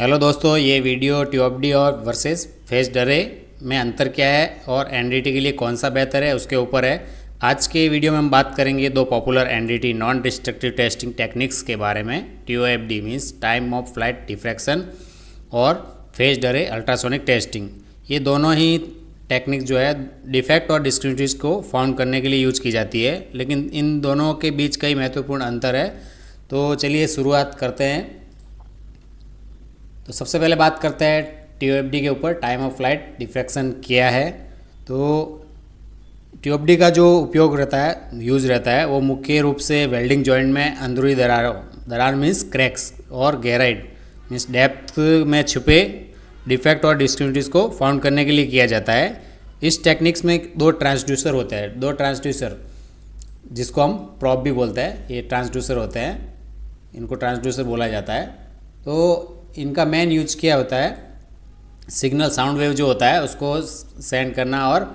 Hello दोस्तों, ये video Tubidy और वर्सेस फेज्ड अरे में अंतर क्या है और एनडीटी के लिए कौन सा बेहतर है उसके ऊपर है। आज के वीडियो में हम बात करेंगे दो popular NDT non destructive testing techniques के बारे में। TOFD means time of flight diffraction और फेज्ड अरे अल्ट्रासोनिक टेस्टिंग। ये दोनों ही टेक्निक जो है डिफेक्ट और डिस्क्रिमिनेटरीज को फाउंड करने के लिए यूज की जाती है, लेकिन इन दोनों के बीच कई महत्वपूर्ण अंतर है। तो चलिए शुरुआत करते हैं। तो सबसे पहले बात करते हैं टीओएफडी के ऊपर, टाइम ऑफ फ्लाइट डिफ्रैक्शन क्या है। तो टीओएफडी का जो उपयोग रहता है, यूज़ रहता है, वो मुख्य रूप से वेल्डिंग जॉइंट में अंदरूनी दरार मीन्स क्रैक्स और गहराई मीन्स डेप्थ में छुपे डिफेक्ट और डिस्क्रिमिनेटरीज को फाउंड करने के लिए किया जाता है। इस टेक्निक्स में दो ट्रांसड्यूसर होते हैं, दो ट्रांसड्यूसर जिसको हम प्रॉप भी बोलते हैं, ये ट्रांसड्यूसर होते हैं, इनको ट्रांसड्यूसर बोला जाता है। तो इनका मेन यूज क्या होता है, सिग्नल साउंड वेव जो होता है उसको सेंड करना और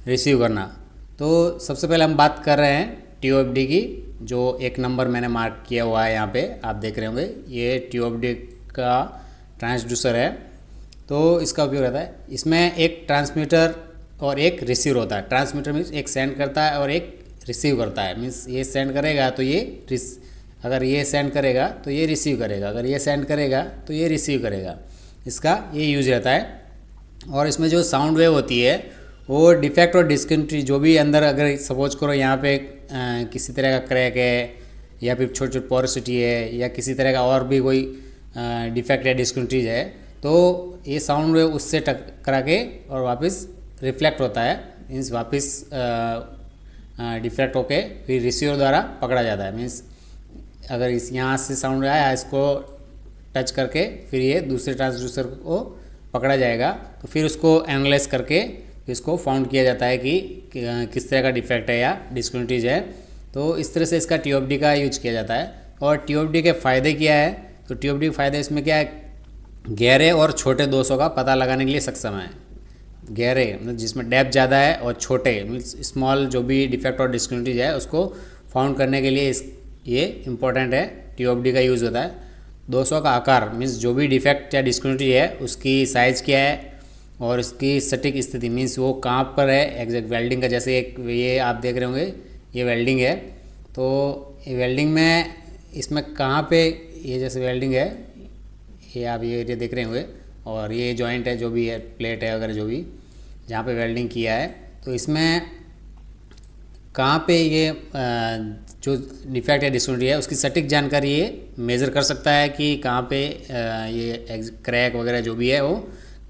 रिसीव करना। तो सबसे पहले हम बात कर रहे हैं टीओएफडी की, जो एक नंबर मैंने मार्क किया हुआ है यहाँ पे आप देख रहे होंगे, ये टीओएफडी का ट्रांसड्यूसर है। तो इसका उपयोग रहता है, इसमें एक ट्रांसमीटर और एक रिसीवर होता है। ट्रांसमीटर मीन्स एक सेंड करता है और एक रिसीव करता है, मीन्स ये सेंड करेगा तो ये अगर ये सेंड करेगा तो ये रिसीव करेगा, अगर ये सेंड करेगा तो ये रिसीव करेगा। इसका ये यूज रहता है। और इसमें जो साउंड वेव होती है वो डिफेक्ट और डिस्क्रिमिनेटरी जो भी अंदर, अगर सपोज करो यहाँ पे किसी तरह का क्रैक है या फिर छोटी छोटी पोरोसिटी है या किसी तरह का और भी कोई डिफेक्ट या डिस्क्रिमिनेटरीज है, तो ये साउंड वेव उससे टकरा के और वापस रिफ्लेक्ट होता है, मीन्स वापस डिफ्रैक्ट होके फिर रिसीवर द्वारा पकड़ा जाता है। मीन्स अगर इस यहाँ से साउंड आया, इसको टच करके फिर ये दूसरे ट्रांसड्यूसर को पकड़ा जाएगा, तो फिर उसको एनालाइज करके इसको फाउंड किया जाता है कि किस तरह का डिफेक्ट है या डिस्क्रिमिनेटरीज है। तो इस तरह से इसका टीओएफडी का यूज किया जाता है। और टीओएफडी के फ़ायदे क्या है, तो टीओएफडी के फ़ायदे इसमें क्या है, गहरे और छोटे दोषों का पता लगाने के लिए सक्षम है। गहरे मतलब जिसमें डेप्थ ज़्यादा है, और छोटे मीन्स स्मॉल जो भी डिफेक्ट और डिस्क्रिमिनेटरीज है उसको फाउंड करने के लिए ये इम्पोर्टेंट है, टीओएफडी का यूज़ होता है। दोषों का आकार मीन्स जो भी डिफेक्ट या डिस्क्रिमिनेटरी है उसकी साइज़ क्या है और उसकी सटीक स्थिति मीन्स वो कहाँ पर है एग्जैक्ट वेल्डिंग का। जैसे एक ये आप देख रहे होंगे, ये वेल्डिंग है, तो ये वेल्डिंग में इसमें कहाँ पे ये जैसे वेल्डिंग है, ये आप ये एरिया देख रहे होंगे, और ये जॉइंट है जो भी है, प्लेट है अगर जो भी जहाँ पे वेल्डिंग किया है, तो इसमें कहाँ पे ये जो डिफेक्ट या डिस्क्रिमिनेटरी है उसकी सटीक जानकारी ये मेज़र कर सकता है कि कहाँ पे ये क्रैक वगैरह जो भी है वो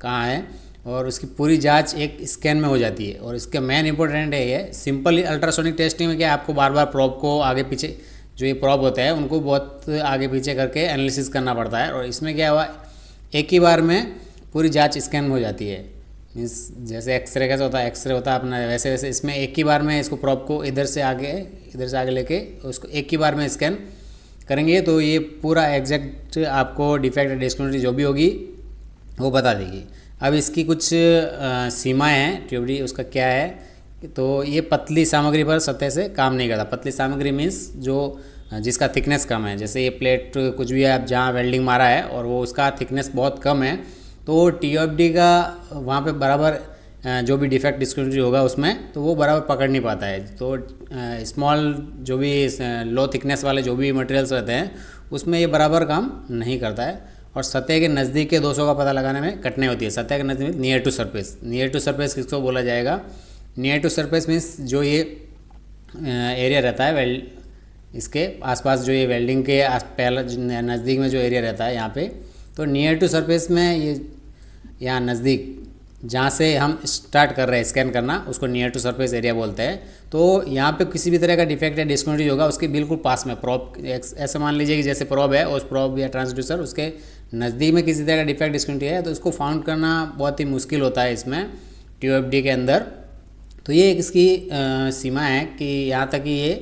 कहाँ है, और उसकी पूरी जांच एक स्कैन में हो जाती है। और इसका मेन इंपॉर्टेंट है ये सिंपल अल्ट्रासोनिक टेस्टिंग में क्या, आपको बार बार प्रोब को आगे पीछे, जो ये प्रोब होता है उनको बहुत आगे पीछे करके एनालिसिस करना पड़ता है। और इसमें क्या हुआ, एक ही बार में पूरी जाँच स्कैन में हो जाती है। मीन्स जैसे एक्सरे कैसे होता है, एक्सरे होता है अपना, वैसे वैसे इसमें एक ही बार में इसको प्रॉप को इधर से आगे लेके उसको एक ही बार में स्कैन करेंगे, तो ये पूरा एग्जैक्ट आपको डिफेक्ट डिस्क्रिमिनेटरी जो भी होगी वो बता देगी। अब इसकी कुछ सीमाएं हैं टीओएफडी, उसका क्या है, तो ये पतली सामग्री पर सतह से काम नहीं करता। पतली सामग्री मीन्स जो जिसका थिकनेस कम है, जैसे ये प्लेट कुछ भी है, आप जहाँ वेल्डिंग मारा है और वो उसका थिकनेस बहुत कम है, तो टीओएफडी का वहाँ पे बराबर जो भी डिफेक्ट डिस्क्रिमिनेटरी होगा उसमें, तो वो बराबर पकड़ नहीं पाता है। तो स्मॉल जो भी लो थिकनेस वाले जो भी मटेरियल्स रहते हैं उसमें ये बराबर काम नहीं करता है। और सतह के नज़दीक के दोषों का पता लगाने में कठिनाई होती है। सतह के नज़दीक near to surface, near to surface किसको बोला जाएगा, नियर टू सरफेस मीन्स जो ये एरिया रहता है वेल्ड, इसके आसपास जो ये वेल्डिंग के पहला नज़दीक में जो एरिया रहता है यहाँ पे, तो नियर टू सरफेस में ये यहाँ नज़दीक जहाँ से हम स्टार्ट कर रहे हैं स्कैन करना, उसको नियर टू सरफेस एरिया बोलते हैं। तो यहाँ पे किसी भी तरह का डिफेक्ट या डिस्क्रिमिनेटरी होगा उसके बिल्कुल पास में प्रॉब, ऐसे मान लीजिए कि जैसे प्रॉब है, उस प्रॉब या ट्रांसड्यूसर उसके नज़दीक में किसी तरह का डिफेक्ट डिस्क्रिमिनेटरी है, तो इसको फाउंड करना बहुत ही मुश्किल होता है इसमें टीओएफडी के अंदर। तो ये इसकी सीमा है कि यहाँ तक ही ये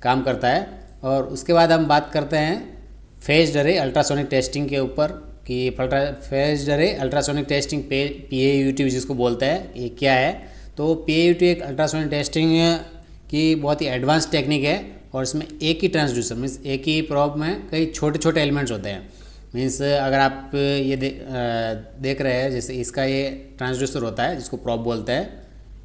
काम करता है। और उसके बाद हम बात करते हैं फेज्ड अरे अल्ट्रासोनिक टेस्टिंग के ऊपर कि फेज्ड अरे अल्ट्रासोनिक टेस्टिंग पीएयूटी जिसको बोलते हैं, ये क्या है। तो पीएयूटी एक अल्ट्रासोनिक टेस्टिंग की बहुत ही एडवांस टेक्निक है, और इसमें एक ही ट्रांसड्यूसर मीन्स एक ही प्रॉब में कई छोटे छोटे एलिमेंट्स होते हैं। मीन्स अगर आप ये देख रहे हैं, जैसे इसका ये ट्रांसड्यूसर होता है जिसको प्रॉब बोलते हैं,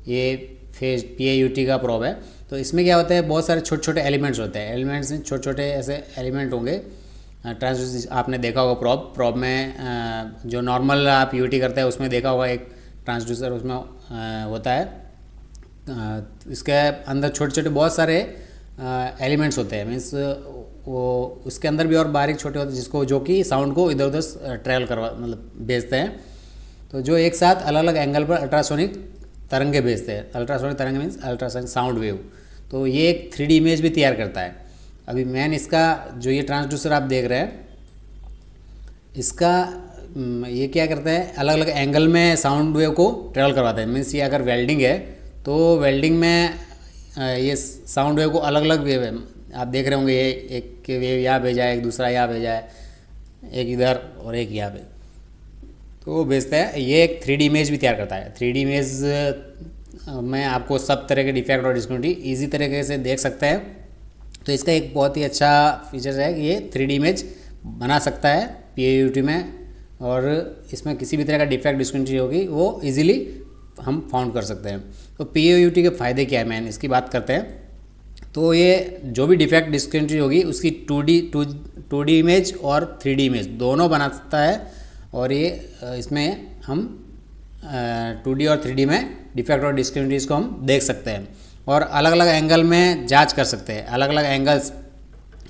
ये फेज PAUT का प्रॉब है। तो इसमें क्या होता है, बहुत सारे छोटे छोटे एलिमेंट्स होते हैं। एलिमेंट्स में छोटे छोटे ऐसे एलिमेंट होंगे। ट्रांसड्यूसर आपने देखा होगा, प्रॉब में जो नॉर्मल आप यूटी करते हैं उसमें देखा होगा, एक ट्रांसड्यूसर उसमें होता है। इसके अंदर छोटे छोटे बहुत सारे एलिमेंट्स होते हैं। मीन्स वो उसके अंदर भी और बारीक छोटे होते हैं जिसको जो कि साउंड को इधर उधर ट्रैवल करवा मतलब भेजते हैं। तो जो एक साथ अलग अलग एंगल पर अल्ट्रासोनिक तरंगे भेजते हैं। अल्ट्रासोनिक तरंगे मीन्स अल्ट्रासोनिक साउंड वेव। तो ये एक 3D इमेज भी तैयार करता है। अभी मेन इसका जो ये ट्रांसड्यूसर आप देख रहे हैं, इसका ये क्या करता है, अलग अलग एंगल में साउंड वेव को ट्रैवल करवाता है। मीन्स ये अगर वेल्डिंग है तो वेल्डिंग में ये साउंड वेव को अलग अलग वेव है, आप देख रहे होंगे, ये एक वेव यहाँ भेजा है, एक दूसरा यहाँ भेजा है, एक इधर और एक यहाँ पे, तो वो भेजता है। ये एक 3D इमेज भी तैयार करता है। 3D इमेज में आपको सब तरह के डिफेक्ट और डिस्कन्टिन्यूटी ईजी तरीके से देख सकते हैं। तो इसका एक बहुत ही अच्छा फीचर है कि ये 3D इमेज बना सकता है PAUT में, और इसमें किसी भी तरह का डिफेक्ट डिस्कन्टिन्यूटी होगी वो इजीली हम फाउंड कर सकते हैं। तो PAUT के फ़ायदे क्या है, मैंने इसकी बात करते हैं। तो ये जो भी डिफेक्ट डिस्कन्टिन्यूटी होगी उसकी 2D इमेज और 3D इमेज दोनों बना सकता है। और ये इसमें हम 2D और 3D में डिफेक्ट और डिस्कन्टिन्यूटीज़ को हम देख सकते हैं और अलग अलग एंगल में जांच कर सकते हैं। अलग अलग एंगल्स,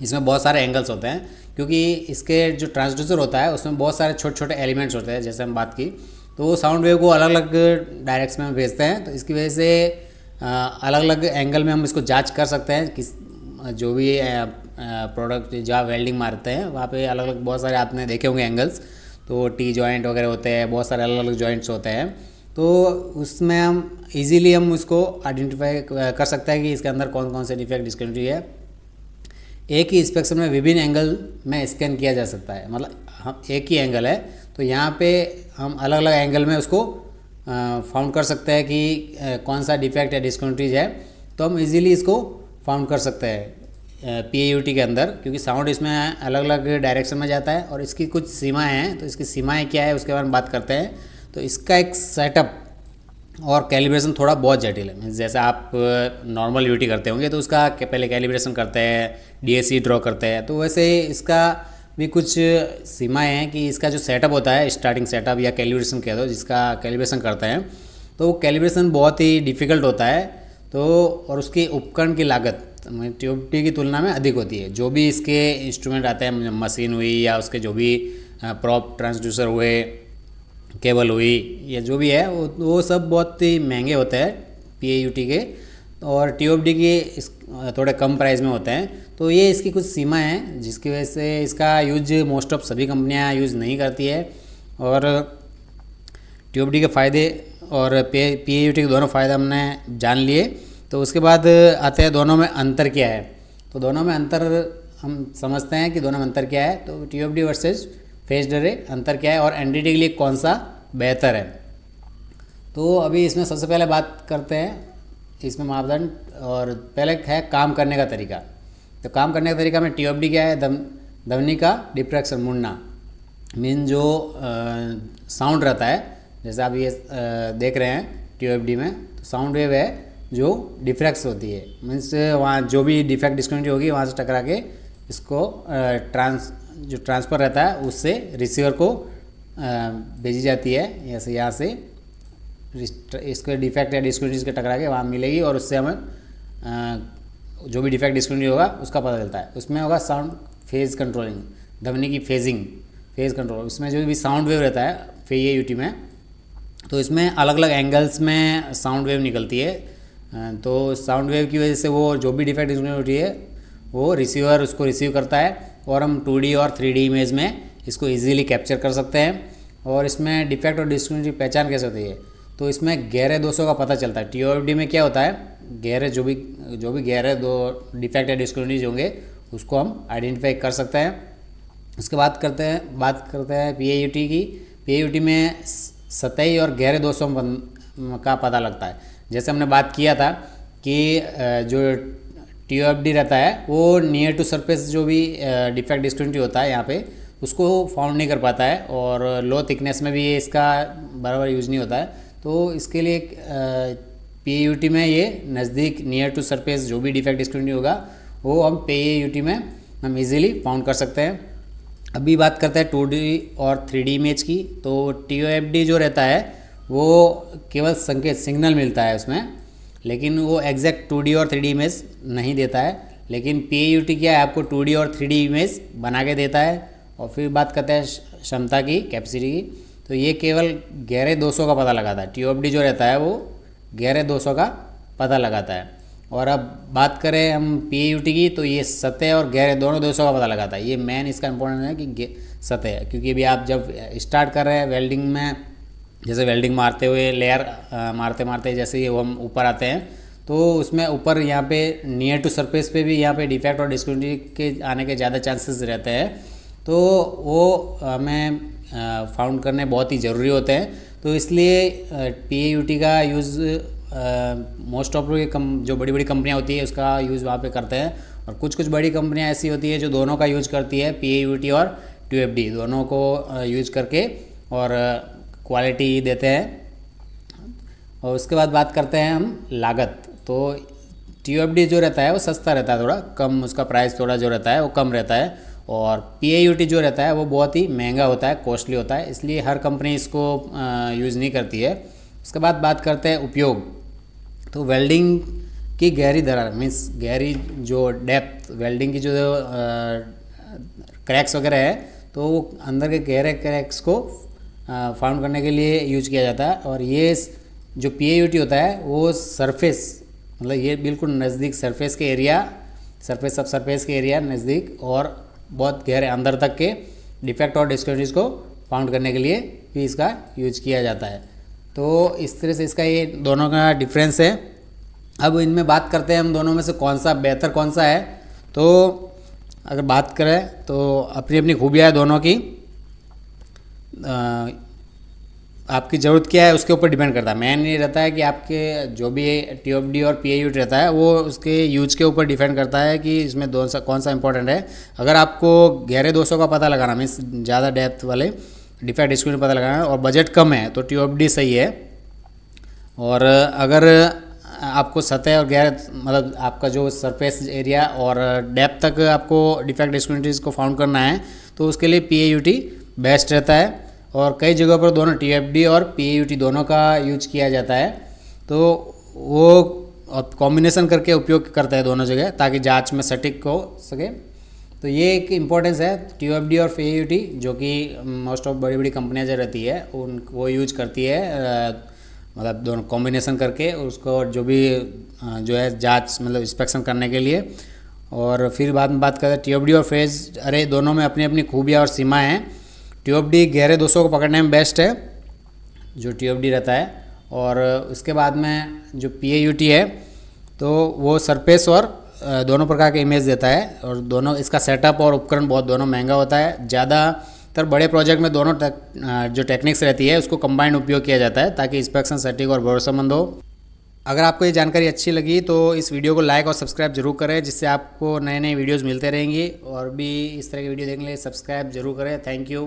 इसमें बहुत सारे एंगल्स होते हैं क्योंकि इसके जो ट्रांसड्यूसर होता है उसमें बहुत सारे छोटे छोटे एलिमेंट्स होते हैं। जैसे हम बात की, तो वो साउंड वेव को अलग अलग डायरेक्शन में भेजते हैं। तो इसकी वजह से अलग अलग एंगल में हम इसको जांच कर सकते हैं। किस जो भी प्रोडक्ट जहाँ वेल्डिंग मारते हैं वहाँ पे अलग अलग बहुत सारे आपने देखे होंगे एंगल्स। तो टी जॉइंट वगैरह होते हैं, बहुत सारे अलग अलग जॉइंट्स होते हैं। तो उसमें हम इजीली हम उसको आइडेंटिफाई कर सकते हैं कि इसके अंदर कौन कौन से डिफेक्ट डिस्कन्टिन्यूटी है। एक ही इंस्पेक्शन में विभिन्न एंगल में स्कैन किया जा सकता है। मतलब हम एक ही एंगल है तो यहाँ पे हम अलग अलग एंगल में उसको फाउंड कर सकते हैं कि कौन सा डिफेक्ट या डिस्कन्टिन्यूटी है। तो हम इजीली इसको फाउंड कर सकते हैं PAUT के अंदर, क्योंकि साउंड इसमें अलग अलग डायरेक्शन में जाता है और इसकी कुछ सीमाएं हैं। तो इसकी सीमाएं क्या है उसके बारे में बात करते हैं। तो इसका एक सेटअप और कैलिब्रेशन थोड़ा बहुत जटिल है। जैसे आप नॉर्मल यूटी करते होंगे तो उसका पहले कैलिब्रेशन करते हैं, DAC ड्रॉ करते हैं। तो वैसे इसका भी कुछ सीमाएं हैं कि इसका जो सेटअप होता है, स्टार्टिंग सेटअप या कैलिब्रेशन कह दो, जिसका कैलिब्रेशन करते हैं, तो वो कैलिब्रेशन बहुत ही डिफ़िकल्ट होता है। तो और उसकी उपकरण की लागत TOPD की तुलना में अधिक होती है। जो भी इसके इंस्ट्रूमेंट आते हैं, मशीन हुई या उसके जो भी प्रॉप ट्रांसड्यूसर हुए, केबल हुई या जो भी है, वो सब बहुत ही महंगे होते हैं PAUT के, और TOPD के इस थोड़े कम प्राइस में होते हैं। तो ये इसकी कुछ सीमा है जिसकी वजह से इसका यूज मोस्ट ऑफ सभी कंपनियां यूज़ नहीं करती है। और TOPD के फ़ायदे और PAUT के दोनों फ़ायदे हमने जान लिए। तो उसके बाद आते हैं दोनों में अंतर क्या है। तो दोनों में अंतर हम समझते हैं कि दोनों में अंतर क्या है। तो TOPD वर्सेस फेज्ड अर्रे अंतर क्या है और NDT के लिए कौन सा बेहतर है। तो अभी इसमें सबसे पहले बात करते हैं इसमें मापदंड, और पहले है काम करने का तरीका। तो काम करने का तरीका में TOPD क्या है, ध्वनि का डिफ्रैक्शन, मुड़ना। मीन जो साउंड रहता है, जैसे आप ये देख रहे हैं TOPD में, तो साउंड वेव है जो डिफ्रैक्स होती है। मीन्स वहाँ जो भी डिफेक्ट डिस्कन्टिन्यूटी होगी वहाँ से टकरा के इसको जो ट्रांसफ़र रहता है उससे रिसीवर को भेजी जाती है। जैसे यहाँ से इसके डिफेक्ट या डिस्कन्टिन्यूटी के टकरा के वहाँ मिलेगी और उससे हमें जो भी डिफेक्ट डिस्कन्टिन्यूटी होगा उसका पता चलता है। उसमें होगा साउंड फेज़ कंट्रोलिंग, ध्वनि की फेजिंग, फेज़ कंट्रोल। उसमें जो भी साउंड वेव रहता है PAUT में, तो इसमें अलग अलग एंगल्स में साउंड वेव निकलती है। तो साउंड वेव की वजह से वो जो भी डिफेक्ट डिस्कन्टिन्यूटी है वो रिसीवर उसको रिसीव करता है और हम 2D और 3D इमेज में इसको इजीली कैप्चर कर सकते हैं। और इसमें डिफेक्ट और डिस्कन्टिन्यूटी पहचान कैसे होती है, तो इसमें गहरे दोषों का पता चलता है। TOPD में क्या होता है, गहरे जो भी गहरे दो डिफेक्ट या डिस्कन्टिन्यूटी होंगे उसको हम आइडेंटिफाई कर सकते हैं। उसके बाद करते हैं PAUT की। PAUT में सतही और गहरे दोषों का पता लगता है। जैसे हमने बात किया था कि जो TOPD रहता है वो नियर टू सरफेस जो भी डिफेक्ट डिस्कन्टिन्यूटी होता है यहाँ पे, उसको फाउंड नहीं कर पाता है, और लो थिकनेस में भी ये इसका बराबर यूज़ नहीं होता है। तो इसके लिए PAUT में ये नज़दीक नियर टू सरफेस जो भी डिफेक्ट डिस्क्रिमिनेंट होगा वो हम PAUT में हम इजीली फाउंड कर सकते हैं। अभी बात करते हैं 2D और 3D इमेज की। तो TOFD जो रहता है वो केवल संकेत सिग्नल मिलता है उसमें, लेकिन वो एग्जैक्ट 2D और 3D इमेज नहीं देता है। लेकिन PAUT क्या है, आपको 2D और 3D इमेज बना के देता है। और फिर बात करते हैं क्षमता की, कैपेसिटी की। तो ये केवल गहरे 200 का पता लगाता है। TOFD जो रहता है वो गहरे 200 का पता लगाता है। और अब बात करें हम PAUT की, तो ये सतह और गहरे दोनों 200 का पता लगाता है। ये मेन इसका इंपॉर्टेंट है कि सतह है, क्योंकि अभी आप जब स्टार्ट कर रहे हैं वेल्डिंग में, जैसे वेल्डिंग मारते हुए लेयर मारते मारते जैसे ये हम ऊपर आते हैं, तो उसमें ऊपर यहाँ पे नियर टू सरफेस पे भी यहाँ पे डिफेक्ट और डिस्क्रिमिनेंट के आने के ज़्यादा चांसेस रहते हैं। तो वो हमें फाउंड करने बहुत ही ज़रूरी होते हैं। तो इसलिए PAUT का यूज़ मोस्ट ऑफ जो बड़ी बड़ी कंपनियां होती है उसका यूज़ वहाँ पे करते हैं। और कुछ कुछ बड़ी कंपनियां ऐसी होती है जो दोनों का यूज़ करती है, PAUT और TOFD दोनों को यूज़ करके और क्वालिटी देते हैं। और उसके बाद बात करते हैं हम लागत। तो TOFD जो रहता है वो सस्ता रहता है, थोड़ा कम, उसका प्राइस थोड़ा जो रहता है वो कम रहता है। और PAUT जो रहता है वो बहुत ही महंगा होता है, कॉस्टली होता है, इसलिए हर कंपनी इसको यूज़ नहीं करती है। उसके बाद बात करते हैं उपयोग। तो वेल्डिंग की गहरी दरार मीन्स गहरी जो डेप्थ, वेल्डिंग की जो क्रैक्स वगैरह है, तो वो अंदर के गहरे क्रैक्स को फाउंड करने के लिए यूज किया जाता है। और ये जो PAUT होता है वो सरफेस, मतलब ये बिल्कुल नज़दीक सरफेस के एरिया, सरफेस सब सरफेस के एरिया नज़दीक और बहुत गहरे अंदर तक के डिफेक्ट और डिस्क्रिमिनेंट्स को फाउंड करने के लिए भी इसका यूज किया जाता है। तो इस तरह से इसका ये दोनों का डिफरेंस है। अब इनमें बात करते हैं हम दोनों में से कौन सा बेहतर कौन सा है। तो अगर बात करें तो अपनी अपनी खूबियाँ है दोनों की। आपकी ज़रूरत क्या है उसके ऊपर डिपेंड करता है। मेन ये रहता है कि आपके जो भी TOFD और PAUT रहता है वो उसके यूज के ऊपर डिपेंड करता है कि इसमें कौन सा इंपॉर्टेंट है। अगर आपको गहरे 200 का पता लगाना मीन्स ज़्यादा डेप्थ वाले डिफेक्ट डिस्क्रिमिनेंट पता लगाना है और बजट कम है तो TOFD सही है। और अगर आपको सतह और गहरे मतलब आपका जो सरफेस एरिया और डेप्थ तक आपको डिफेक्ट डिस्क्रिमिनेंट्स को फाउंड करना है तो उसके लिए PAUT बेस्ट रहता है। और कई जगहों पर दोनों TOFD और PAUT दोनों का यूज किया जाता है। तो वो कॉम्बिनेशन करके उपयोग करता है दोनों जगह ताकि जांच में सटीक हो सके। तो ये एक इम्पोर्टेंस है TOFD और PAUT, जो कि मोस्ट ऑफ बड़ी बड़ी कंपनियां जो रहती है वो यूज करती है, मतलब दोनों कॉम्बिनेशन करके उसको जो भी जो है जांच मतलब इंस्पेक्शन करने के लिए। और फिर बाद में बात करें TOFD और फेज अरे दोनों में अपनी अपनी खूबियाँ और सीमाएँ हैं। TOFD गहरे 200 को पकड़ने में बेस्ट है जो TOFD रहता है। और उसके बाद में जो PAUT है तो वो सरफेस और दोनों प्रकार के इमेज देता है। और दोनों इसका सेटअप और उपकरण बहुत दोनों महंगा होता है। ज़्यादातर बड़े प्रोजेक्ट में दोनों जो टेक्निक्स रहती है उसको कंबाइंड उपयोग किया जाता है ताकि इंस्पेक्शन सटीक और भरोसेमंद हो। अगर आपको ये जानकारी अच्छी लगी तो इस वीडियो को लाइक और सब्सक्राइब जरूर करें, जिससे आपको नए नए वीडियोज़ मिलते रहेंगे। और भी इस तरह की वीडियो देखने के लिए सब्सक्राइब जरूर करें। Thank you.